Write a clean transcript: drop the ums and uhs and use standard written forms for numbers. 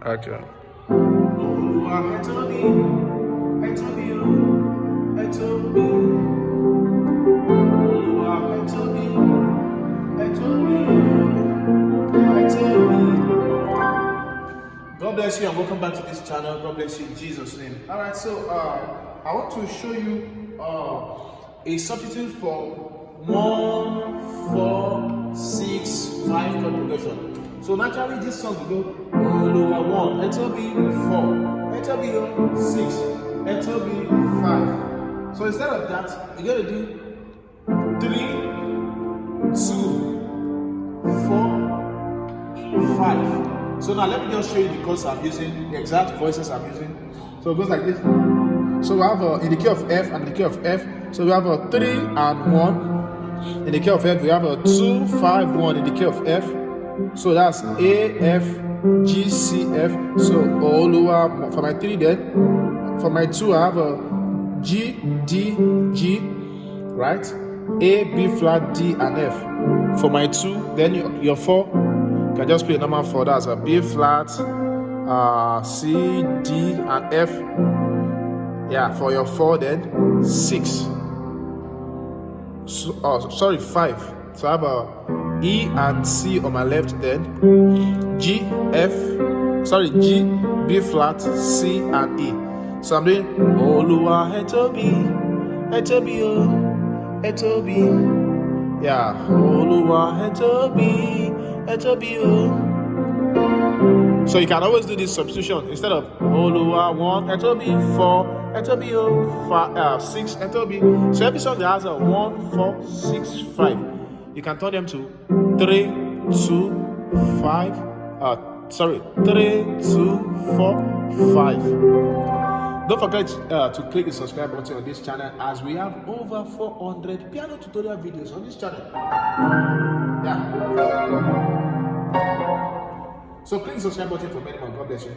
Okay. God bless you and welcome back to this channel. God bless you in Jesus' name. Alright, so I want to show you a substitute for 1, 4, 6, 5 chord progression. So naturally this song will go Oluwa 1, it will be 4, it will be 6, it will be 5. So instead of that, you're going to do 3, 2, 4, 5. So now let me just show you the chords I'm using, the exact voices I'm using. So it goes like this. So we have in the key of F and the key of F. So we have a 3 and 1. In the key of F, we have a 2, 5, 1 in the key of F. So that's A, F, G, C, F. So Oluwa for my 3 then. For my 2, I have a G, D, G, right? A, B flat, D, and F. For my 2, then your 4. You can just play a normal 4, that's a B flat, C, D, and F. Yeah, for your 4 then 6. So, 5. So I have a E and C on my left, then G, G, B flat, C, and E. So I'm doing Oluwa Etobi, Etobi, Etobi. Yeah, Oluwa Etobi, Etobi. So you can always do this substitution instead of Oluwa 1, Etobi 4, Etobi 6, Etobi. So every song that has a 1, 4, 6, 5, you can turn them to 3, 2, 5. 3, 2, 4, 5. Don't forget to click the subscribe button on this channel, as we have over 400 piano tutorial videos on this channel. Yeah. So click the subscribe button for many more. God bless you.